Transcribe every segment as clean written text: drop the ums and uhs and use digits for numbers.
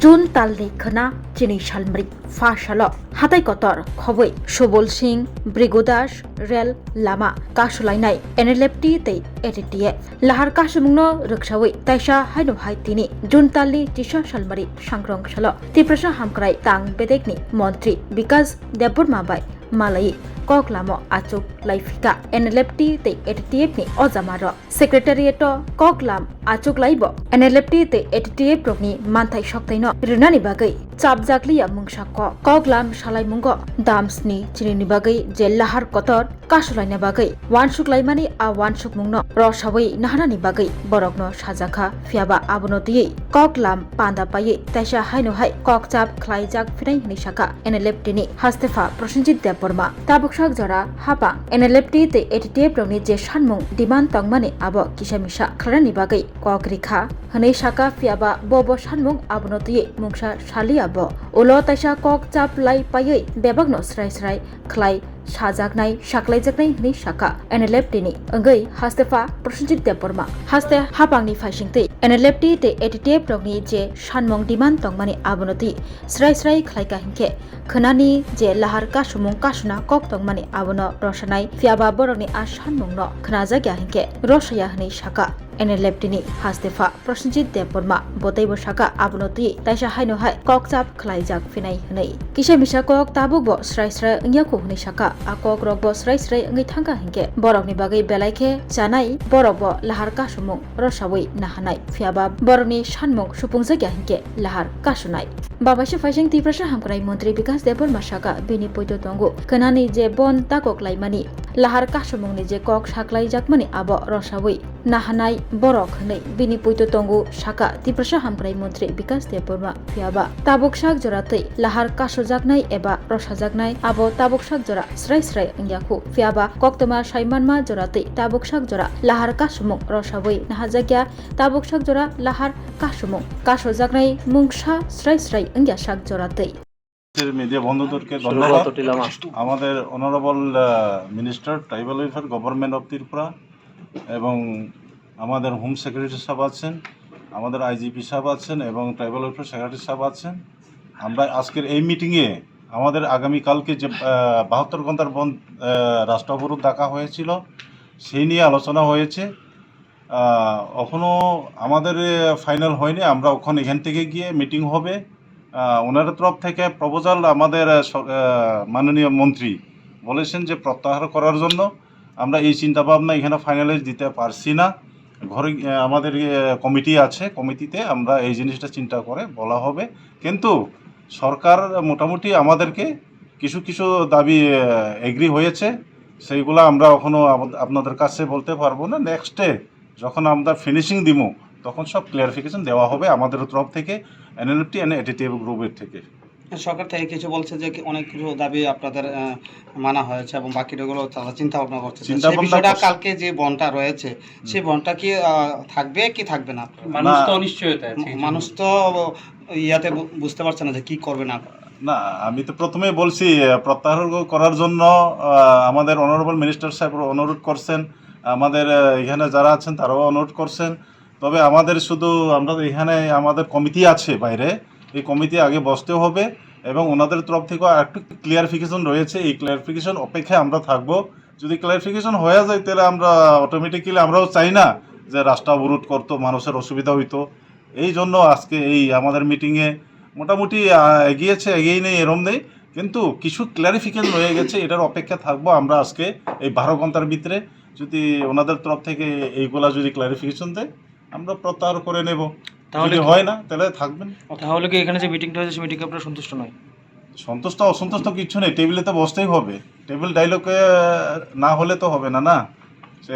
जुन तालनि खोना चिनि सालमरि फाशाल हाथाय कतर खबै सुबल सिंह ब्रिगुदास रेल लामा कासुलायनाय एनएलएफटी तै एटिटिए लाहार कासुमुंनो रक्षावै ताइसा हायनो हायतिनि जुन तालनि तिसा सालमरि सांग्रं सल तिप्रसा हामक्राय तां बेदेकनि मन्त्री विकास देबबर्मा बाय मालाय ककलामो आचुक लाइफिका एनएलएफटी तै एटिटिएफ नि अजामार सेक्रेटारिएट ककलाम आचुक लाइबो एनएलएफटी तै एटिटिएफ रकनि मानथाय सक्तैनो रिनानि बागै चापजाकलिया मुंसाक ककलाम सालाय मुंगो दामसनि चिनिनि बागै जे लाहार कतर कासुलायना बागै वानसुक लाइमानि आ वानसुक मुंनो रसावै नाहानानि बागै बरकनो साजाखा फियाबा आबनतियै ककलाम पान्दा पायै ताइसा हायनो हाय ककचाप ख्लाइजाक फिनाय हनि साका एनएलएफटी नि हास्तेफा प्रसेनजित देबबर्मा ताबुकसाक जरा हापा एनएलएफटी तै एटिटिएफ रकनि जे सानमुं डिमान्ड तंगमानि आबो किसामिसा खरानि बागै ककरिखा हनै साका फियाबा बबो सानमुं आबनतियै मुंसा सालियाबो उलो ताइसा ककचाप लाई पायै बेबागनो स्राय स्राय ख्लाय साजागनाय साख्लायजागनाय हनै साका एनएलएफटी नि अंगै हास्तेफा प्रसेनजित देबबर्मा हास्ते हापांनि फाइसिंतै एनएलएफटी तै एटिटिएफ रकनि जे सानमुं डिमान्ड तंगमानि आबनति स्राय स्राय ख्लायका हिंखे खोनानि जे लाहार कासुमुं कासुना कक तंगमानि आबनो रसानाय फियाबा बरकनि आ सानमुंनो खोनाजाग्या हिंखे रसाया हनै साका एनएलएफटी नि हास्तेफा प्रसेनजित देबबर्मा बतैबो साका आबनति ताइसा हायनो हाय ककचाप ख्लायजाक फिनाय हनै किसामिसा कक ताबुकबो स्राय स्राय अंगियाखौ हनै साका आ कक रकबो स्राय स्राय अंगै थांगा हिंखे बरकनि बागै बेलायखे जानाय बरकबो लाहार कासुमुं रसावै नाहानाय फियाबा बरकनि सानमुं सुफुंजाग्या हिंखे लाहार कासुनाय बाबासि फाइसिं तिप्रसा हामक्राय मन्त्री विकास देबबर्मा साका बेनि पयतो तंगु खोनानि जे बन ताकक लाइमानि लाहार कासुमुंनि जे कक साख्लायजाकमानि आबो रसावै नाहानाय बरक हनै बेनि पयतो तंगु साका तिप्रसा हामक्राय मन्त्री विकास देबबर्मा फियाबा ताबुकसाक जरातै लाहार कासुजाकनाय एबा रसाजाकनाय आबो ताबुकसाक जरा स्राय स्राय अंगियाखौ फियाबा कक्तमा साइमानमा जरातै ताबुकसाक जरा लाहार कासुमुं रसावै नाहाजाग्या ताबुकसाक जरा लाहार कासुमुं कासुजाकनाय मुंसा स्राय स्राय अंगियासाक जरातै মিডিয়া বন্ধুদেরকে ধন্যবাদ। আমাদের honourable minister tribal welfare government of Tripura এবং আমাদের হোম সেক্রেটারি সাহেব আছেন, আমাদের আইজিপি সাহেব আছেন এবং ট্রাইবাল ওয়েলফেয়ার সেক্রেটারি সাহেব আছেন। আমরা আজকের এই মিটিংয়ে আমাদের আগামীকালকে যে 72 ঘন্টার বন্ধ রাষ্ট্র অবরোধ ডাকা হয়েছিল সেই নিয়ে আলোচনা হয়েছে। এখনও আমাদের ফাইনাল হয়নি, আমরা ওখানে এখান থেকে গিয়ে মিটিং হবে। ওনার তরফ থেকে প্রপোজাল আমাদের মাননীয় মন্ত্রী বলেছেন যে প্রত্যাহার করার জন্য। আমরা এই চিন্তাভাবনা এখানে ফাইনালাইজ দিতে পারছি না। ঘরে আমাদের কমিটি আছে, কমিটিতে আমরা এই জিনিসটা চিন্তা করে বলা হবে। কিন্তু সরকার মোটামুটি আমাদেরকে কিছু কিছু দাবি এগ্রি হয়েছে, সেইগুলো আমরা এখনও আপনাদের কাছে বলতে পারবো না। নেক্সটে যখন আমরা ফিনিশিং দিব তখন সব ক্লিয়ারিফিকেশন দেওয়া হবে আমাদের তরফ থেকে, এনএলএফটি এন্ড এটিটিএফ গ্রুপের থেকে। সরকার থেকে কিছু বলছে যে অনেক কিছু দাবি আপনাদের মানা হয়েছে এবং বাকিগুলো তারা চিন্তা ভাবনা করছে। বিষয়টা কালকে যে বনটা রয়েছে সেই বনটা কি থাকবে কি থাকবে না? মানুষ তো অনিশ্চয়তা আছে, মানুষ তো ইয়াতে বুঝতে পারছে না যে কি করবে না। না, আমি তো প্রথমেই বলছি প্রত্যাহার করার জন্য আমাদের অনারেবল মিনিস্টার সাহেব অনুরোধ করছেন, আমাদের এখানে যারা আছেন তারাও অনুরোধ করছেন। তবে আমাদের শুধু আমরা এখানে আমাদের কমিটি আছে বাইরে, এই কমিটি আগে বসতে হবে এবং ওনাদের তরফ থেকেও একটু ক্লিয়ারিফিকেশন রয়েছে, এই ক্লিয়ারিফিকেশন অপেক্ষায় আমরা থাকবো। যদি ক্লিয়ারিফিকেশন হয়ে যায় তাহলে আমরা অটোমেটিক্যালি আমরাও চাই না যে রাস্তা অবরোধ করতো, মানুষের অসুবিধা হইতো। এই জন্য আজকে এই আমাদের মিটিংয়ে মোটামুটি এগিয়েছে, এগিয়ে নেই এরম নেই, কিন্তু কিছু ক্লিয়ারিফিকেশন রয়ে গেছে, এটার অপেক্ষা থাকবো আমরা আজকে এই 12 ঘন্টার ভিতরে। যদি ওনাদের তরফ থেকে এইগুলা যদি ক্লিয়ারিফিকেশন দেয় আমরা প্রত্যাহার করে নেব, তাহলে হয় না তাহলে থাকবেন। তাহলে কি এখানে যে মিটিংটা হয়েছে সেই মিটিংয়ে আপনারা সন্তুষ্ট নয়? সন্তুষ্ট অসন্তুষ্ট কিছু নেই, টেবিলে তো বসতেই হবে। টেবিল ডায়লগে না হলে তো হবে না, না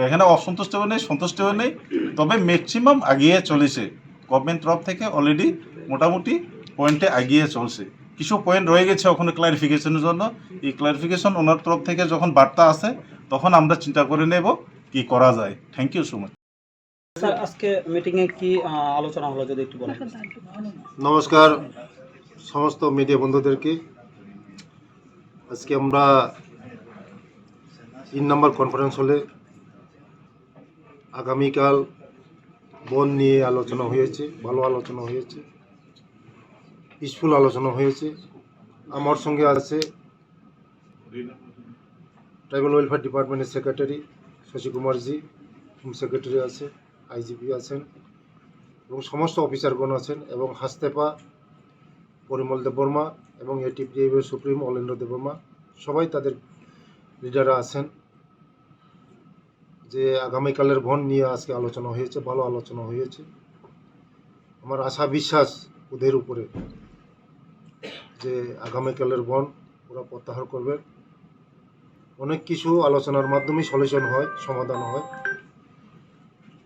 এখানে অসন্তুষ্ট নেই সন্তুষ্ট নেই। তবে ম্যাক্সিমাম এগিয়ে চলেছে, গভর্নমেন্ট তরফ থেকে অলরেডি মোটামুটি পয়েন্টে এগিয়ে চলছে। কিছু পয়েন্ট রয়ে গেছে ওখানে ক্লারিফিকেশনের জন্য। এই ক্লারিফিকেশন ওনার তরফ থেকে যখন বার্তা আসে তখন আমরা চিন্তা করে নেব কি করা যায়। Thank you so much. Sir, আজকে মিটিংয়ে কি আলোচনা হলো যদি একটু বলেন। নমস্কার সমস্ত মিডিয়া বন্ধুদেরকে। আজকে আমরা 3 নম্বর কনফারেন্স হলে আগামীকাল বন নিয়ে আলোচনা হয়েছে, ভালো আলোচনা হয়েছে। পিসফুল আলোচনা হয়েছে। আমার সঙ্গে আছে ট্রাইবাল ওয়েলফেয়ার ডিপার্টমেন্টের secretary Shashi Kumarji, home secretary আছে, আইজিপি আছেন এবং সমস্ত অফিসারগণ আছেন, এবং হাস্তেপা পরিমল দেববর্মা এবং এটিপিআই সুপ্রিম অলেন্দ্র দেববর্মা, সবাই তাদের লিডাররা আছেন। যে আগামীকালের বন নিয়ে আজকে আলোচনা হয়েছে, ভালো আলোচনা হয়েছে। আমার আশা বিশ্বাস ওদের উপরে যে আগামীকালের বন ওরা প্রত্যাহার করবে। অনেক কিছু আলোচনার মাধ্যমে সলিউশন হয়, সমাধান হয়।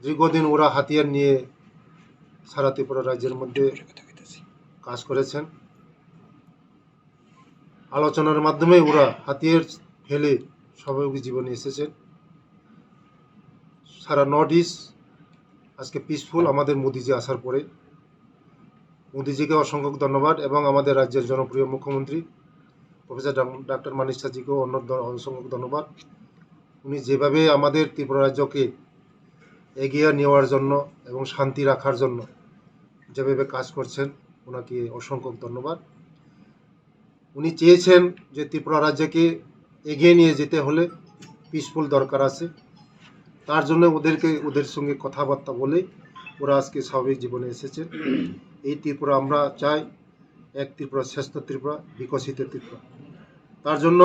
দীর্ঘদিন ওরা হাতিয়ার নিয়ে সারা ত্রিপুরা রাজ্যের মধ্যে কাজ করেছেন। আলোচনার মাধ্যমে ওরা হাতিয়ার ফেলে স্বাভাবিক জীবনে এসেছেন। সারা নর্থ ইস্ট আজকে পিসফুল আমাদের মোদিজি আসার পরে। মোদিজিকে অসংখ্য ধন্যবাদ, এবং আমাদের রাজ্যের জনপ্রিয় মুখ্যমন্ত্রী প্রফেসর ডক্টর মানিক সাহাজিকেও অসংখ্য ধন্যবাদ। উনি যেভাবে আমাদের ত্রিপুরা রাজ্যকে এগিয়ে নেওয়ার জন্য এবং শান্তি রাখার জন্য যেভাবে কাজ করছেন, ওনাকে অসংখ্য ধন্যবাদ। উনি চেয়েছেন যে ত্রিপুরা রাজ্যকে এগিয়ে নিয়ে যেতে হলে পিসফুল দরকার আছে। তার জন্য ওদের সঙ্গে কথাবার্তা বলে ওরা আজকে স্বাভাবিক জীবনে এসেছেন। এই ত্রিপুরা আমরা চাই এক ত্রিপুরা, শ্রেষ্ঠ ত্রিপুরা, বিকশিত ত্রিপুরা। তার জন্য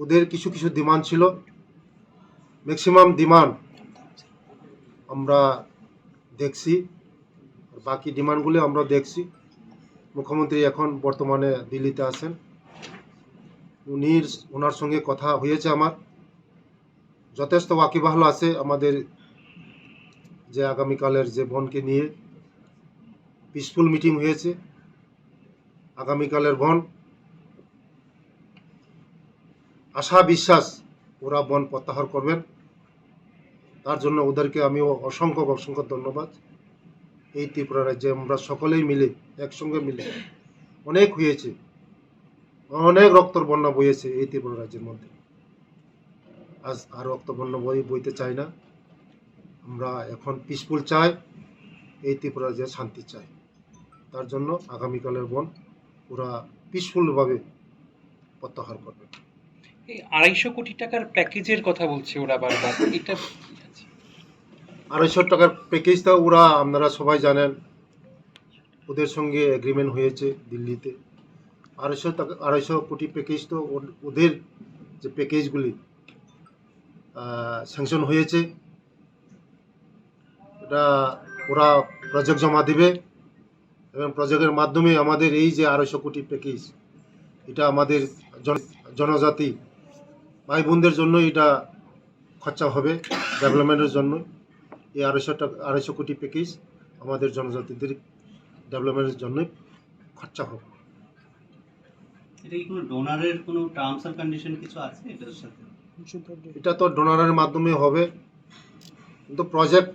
ওদের কিছু কিছু ডিমান্ড ছিল, ম্যাক্সিমাম ডিমান্ড আমরা দেখছি, বাকি ডিমান্ডগুলো আমরা দেখছি। মুখ্যমন্ত্রী এখন বর্তমানে দিল্লিতে আছেন, ওনার সঙ্গে কথা হয়েছে আমার, যথেষ্ট ওয়াকিবহাল আছে আমাদের যে আগামীকালের যে বনকে নিয়ে পিসফুল মিটিং হয়েছে। আগামীকালের বন আশা বিশ্বাস ওরা বন প্রত্যাহার করবেন। তার জন্য ওদেরকে আমিও অসংখ্য ধন্যবাদ। এই ত্রিপুরা রাজ্যে আমরা সকলেই মিলে একসঙ্গে মিলে অনেক হয়েছে, অনেক রক্তর বন্যা বইয়েছে এই ত্রিপুরা রাজ্যের মধ্যে। আজ আর রক্ত বন্যা বইতে চাই না। আমরা এখন পিসফুল চাই, এই ত্রিপুরা রাজ্যে শান্তি চাই। তার জন্য আগামীকালের বন ওরা পিসফুলভাবে প্রত্যাহার করবে। এই 250 কোটি টাকার প্যাকেজের কথা বলছে ওরা বারবার, এটা 250 টাকার প্যাকেজটা ওরা, আপনারা সবাই জানেন, ওদের সঙ্গে এগ্রিমেন্ট হয়েছে দিল্লিতে। 250 কোটি প্যাকেজ তো ওদের যে প্যাকেজগুলি স্যাংশন হয়েছে, এটা ওরা প্রজেক্ট জমা দেবে, এবং প্রজেক্টের মাধ্যমে আমাদের এই যে 250 কোটি প্যাকেজ, এটা আমাদের জনজাতি ভাই বোনদের জন্য এটা খরচা হবে, ডেভেলপমেন্টের জন্য। এই 250 কোটি প্যাকেজ আমাদের জনজাতিদের ডেভেলপমেন্টের জন্য খরচা হবে। এটা কি কোনো ডোনারের কোনো টার্মস এন্ড কন্ডিশন কিছু আছে এটার সাথে? এটা তো ডোনারের মাধ্যমে হবে, কিন্তু প্রজেক্ট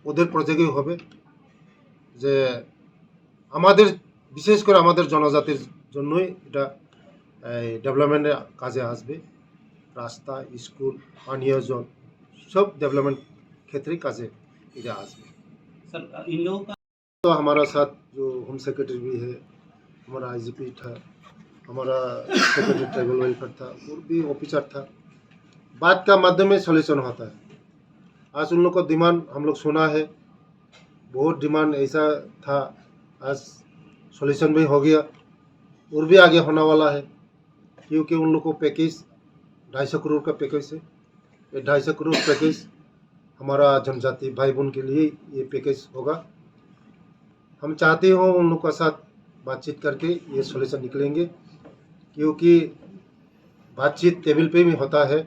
ওদের প্রজেক্টই হবে, যে আমাদের বিশেষ করে আমাদের জনজাতির জন্যই এটা ডেভেলপমেন্টের কাজে আসবে। রাস্তা, স্কুল, পানীয় জল, सब डेवलपमेंट क्षेत्रीय काजे इधर आसमे। सर इन लोगों का तो हमारा साथ जो होम सेक्रेटरी भी है, हमारा आईजीपी था, हमारा सेक्रेटरी ट्राइबल वेलफेयर था, और भी ऑफिसर था। बात का माध्यम में सॉल्यूशन होता है। आज उन लोग का डिमांड हम लोग सुना है, बहुत डिमांड ऐसा था, आज सॉल्यूशन भी हो गया और भी आगे होने वाला है, क्योंकि उन लोग को पैकेज 250 करोड़ का पैकेज है। ये 250 करोड़ पैकेज हमारा जनजाति भाई बहन के लिए ये पैकेज होगा। हम चाहते हो उन लोग का साथ बातचीत करके ये सॉल्यूशन निकलेंगे, क्योंकि बातचीत टेबल पे भी होता है,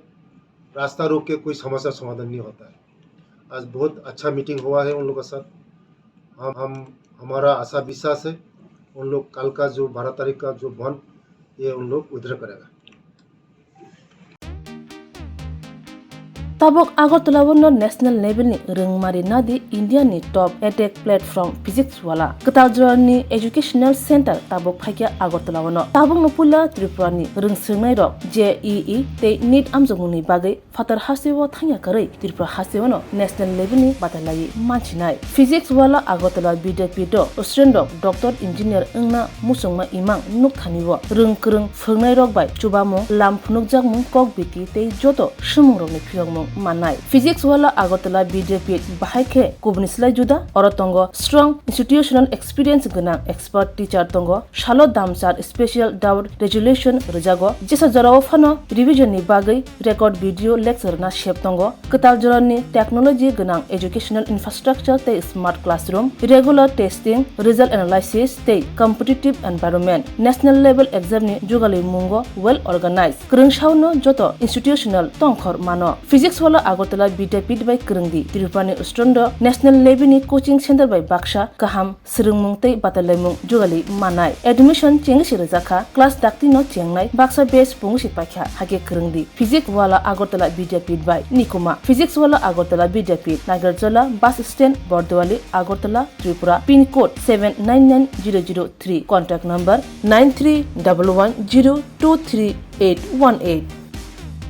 रास्ता रोक के कोई समस्या समाधान नहीं होता है। आज बहुत अच्छा मीटिंग हुआ है उन लोग का साथ। हमारा आशा विश्वास है उन लोग कल का जो 12 तारीख का जो बंद ये उन लोग उधर करेगा। Tabok Agartala wono national level ni rungmari nadi India ni top edtech platform physics wala. Ketal ni educational center tabok phaikia Agartala wono. Tabok no pula Tripura ni rungsngai rok JEE te NEET amjongni bagai fatar hasewo thangya karai Tripura hasewo no national level ni batalai manchinai. Physics wala Agartala BDP do student doctor engineer engna musungma imang nuk thaniwo rungkrung phungnai rok bai chubamo lam phunukjak mung kok biti te joto shumung rok ni phiyong manai. Physics wala Agartala BJP bahaike kubnislai juda orotongo strong institutional experience gana expert teacher tongo shalo damsar special doubt resolution rejago jesa jarawo phano revision ni bagai record video lecture na shep tongo ketal jorani technology gana educational infrastructure te smart classroom regular testing result analysis te competitive environment national level exam ni jugali mungo well organized krungshauno joto institutional tongkhor mano. Physics wala Agartala BJP by Krungdi Tripura Ustrondo national level ni coaching center by Baksha Kaham Srungmung tei Batalaimung Jugali Manai admission chengsi rejaka class dakti no chengnai Baksa base pungsi pakha hage Krungdi Physics wala Agartala BJP by Nikuma Physics wala Agartala BJP Nagarjala bus stand Bordwali Agartala Tripura pin code 799003 contact number 9311023818